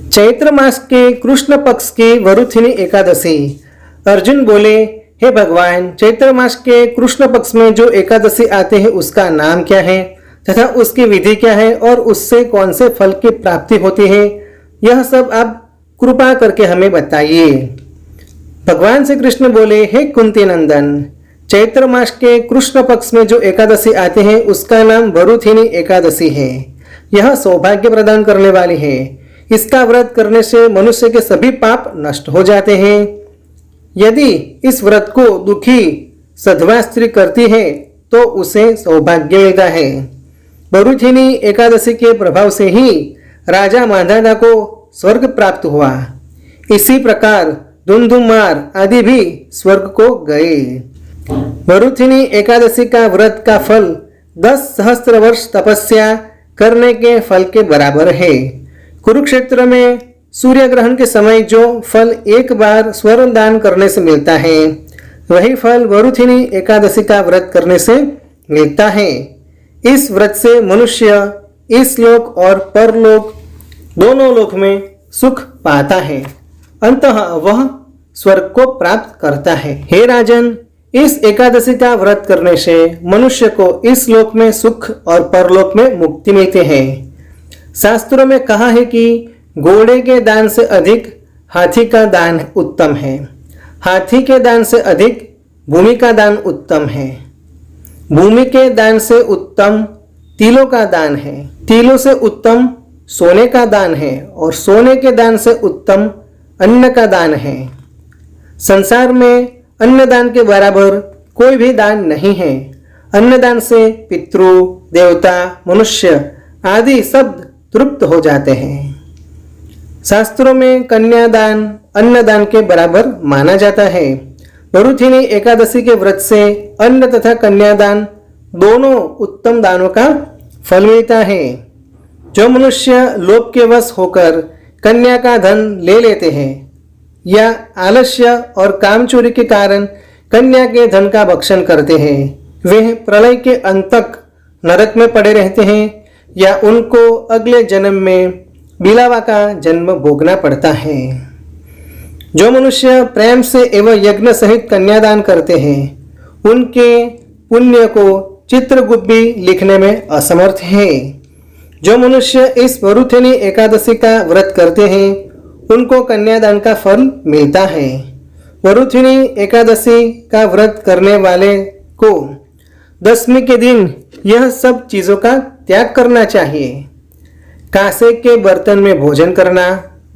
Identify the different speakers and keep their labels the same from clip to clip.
Speaker 1: चैत्र मास के कृष्ण पक्ष की वरुथिनी एकादशी। अर्जुन बोले, हे भगवान, चैत्र मास के कृष्ण पक्ष में जो एकादशी आते हैं उसका नाम क्या है तथा उसकी विधि क्या है और उससे कौन से फल की प्राप्ति होती है, यह सब आप कृपा करके हमें बताइए। भगवान श्री कृष्ण बोले, हे कुंती नंदन, चैत्र मास के कृष्ण पक्ष में जो एकादशी आते हैं उसका नाम वरुथिनी एकादशी है। यह सौभाग्य प्रदान करने वाली है। इसका व्रत करने से मनुष्य के सभी पाप नष्ट हो जाते हैं। यदि इस व्रत को दुखी सधवा स्त्री करती है तो उसे सौभाग्य मिलता है। वरुथिनी एकादशी के प्रभाव से ही राजा मांधाता को स्वर्ग प्राप्त हुआ। इसी प्रकार धुंधुमार आदि भी स्वर्ग को गए। वरुथिनी एकादशी का व्रत का फल 10 सहस्त्र वर्ष तपस्या करने के फल के बराबर है। कुरुक्षेत्र में सूर्य ग्रहण के समय जो फल एक बार स्वर्ण दान करने से मिलता है, वही फल वरुथिनी एकादशी का व्रत करने से मिलता है। इस व्रत से मनुष्य इस लोक और परलोक दोनों लोक में सुख पाता है, अंततः वह स्वर्ग को प्राप्त करता है। हे राजन, इस एकादशी का व्रत करने से मनुष्य को इस लोक में सुख और परलोक में मुक्ति मिलती है। शास्त्रों में कहा है कि घोड़े के दान से अधिक हाथी का दान उत्तम है, हाथी के दान से अधिक भूमि का दान उत्तम है, भूमि के दान से उत्तम तिलों का दान है, तिलों से उत्तम सोने का दान है और सोने के दान से उत्तम अन्न का दान है। संसार में अन्नदान के बराबर कोई भी दान नहीं है। अन्नदान से पितृ, देवता, मनुष्य आदि सब तृप्त हो जाते हैं। शास्त्रों में कन्यादान अन्नदान के बराबर माना जाता है। वरुथिनी एकादशी के व्रत से अन्न तथा कन्यादान दोनों उत्तम दानों का फल मिलता है। जो मनुष्य लोभ के वश होकर कन्या का धन ले लेते हैं या आलस्य और कामचोरी के कारण कन्या के धन का भक्षण करते हैं, वे प्रलय के अंत तक नरक में पड़े रहते हैं या उनको अगले जन्म में बिलावा का जन्म भोगना पड़ता है। जो मनुष्य प्रेम से एवं यज्ञ सहित कन्यादान करते हैं, उनके पुण्य को चित्रगुप्त भी लिखने में असमर्थ है। जो मनुष्य इस वरुथिनी एकादशी का व्रत करते हैं, उनको कन्यादान का फल मिलता है। वरुथिनी एकादशी का व्रत करने वाले को दशमी के दिन यह सब चीज़ों का त्याग करना चाहिए। कांसे के बर्तन में भोजन करना,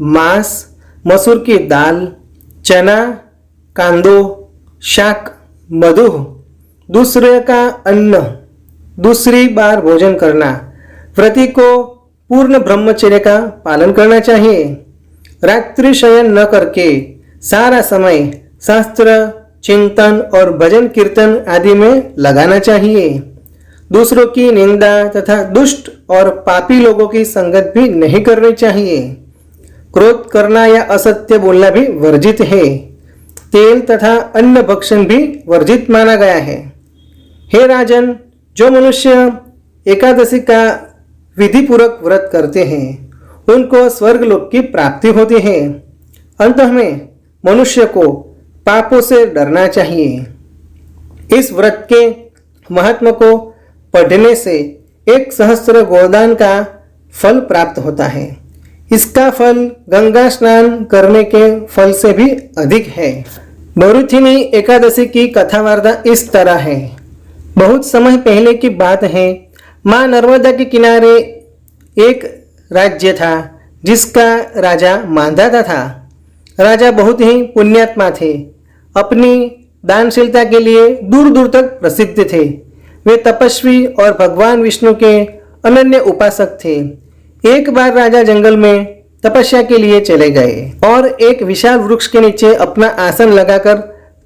Speaker 1: मांस, मसूर की दाल, चना, कांदो, शाक, मधु, दूसरे का अन्न दूसरी बार भोजन करना, व्रती को पूर्ण ब्रह्मचर्य का पालन करना चाहिए। रात्रि शयन न करके सारा समय शास्त्र चिंतन और भजन कीर्तन आदि में लगाना चाहिए। दूसरों की निंदा तथा दुष्ट और पापी लोगों की संगत भी नहीं करनी चाहिए। क्रोध करना या असत्य बोलना भी वर्जित है। तेल तथा अन्न भक्षण भी वर्जित माना गया है। हे राजन, जो मनुष्य एकादशी का विधिपूर्वक व्रत करते हैं, उनको स्वर्गलोक की प्राप्ति होती है। अंत में मनुष्य को पापों से डरना चाहिए। इस व्रत के महात्मा को पढ़ने से 1 सहस्त्र गोदान का फल प्राप्त होता है। इसका फल गंगा स्नान करने के फल से भी अधिक है। वरुथिनी एकादशी की कथा वार्ता इस तरह है। बहुत समय पहले की बात है। माँ नर्मदा के किनारे एक राज्य था जिसका राजा मांधाता था। राजा बहुत ही पुण्यात्मा थे। अपनी दानशीलता के लिए दूर दूर तक प्रसिद्ध थे। वे तपस्वी और भगवान विष्णु के अनन्य उपासक थे। एक बार राजा जंगल में तपस्या के लिए चले गए और एक विशाल वृक्ष के नीचे अपना आसन लगाकर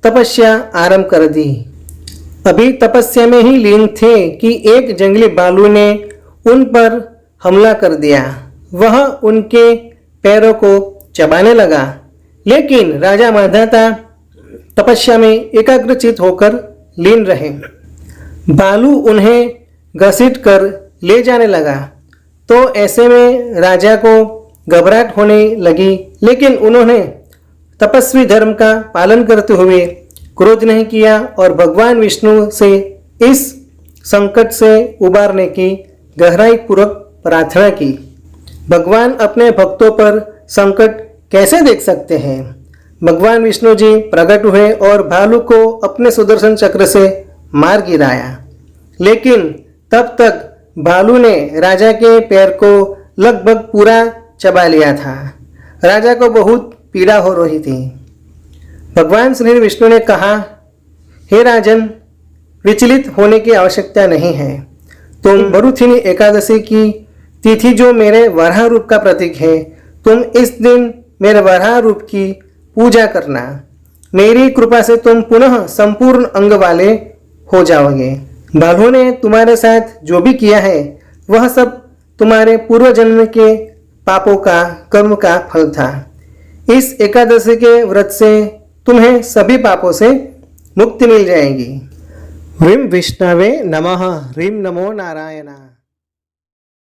Speaker 1: तपस्या आरंभ कर दी। अभी तपस्या में ही लीन थे कि एक जंगली भालू ने उन पर हमला कर दिया। वह उनके पैरों को चबाने लगा, लेकिन राजा मांधाता तपस्या में एकाग्रचित होकर लीन रहे। भालू उन्हें घसीट कर ले जाने लगा, तो ऐसे में राजा को घबराहट होने लगी, लेकिन उन्होंने तपस्वी धर्म का पालन करते हुए क्रोध नहीं किया और भगवान विष्णु से इस संकट से उबारने की गहराई पूर्वक प्रार्थना की। भगवान अपने भक्तों पर संकट कैसे देख सकते हैं? भगवान विष्णु जी प्रकट हुए और भालू को अपने सुदर्शन चक्र से मार गिराया, लेकिन तब तक भालू ने राजा के पैर को लगभग पूरा चबा लिया था। राजा को बहुत पीड़ा हो रही थी। भगवान श्री विष्णु ने कहा, हे राजन, विचलित होने की आवश्यकता नहीं है। तुम वरुथिनी एकादशी की तिथि जो मेरे वराह रूप का प्रतीक है, तुम इस दिन मेरे वराह रूप की पूजा करना। मेरी कृपा से तुम पुनः संपूर्ण अंग वाले हो जाओगे। भालू ने तुम्हारे साथ जो भी किया है वह सब तुम्हारे पूर्व जन्म के पापों का कर्म का फल था। इस एकादशी के व्रत से तुम्हें सभी पापों से मुक्ति मिल जाएगी। ह्रीं विष्णवे नमः। ह्रीं नमो नारायण।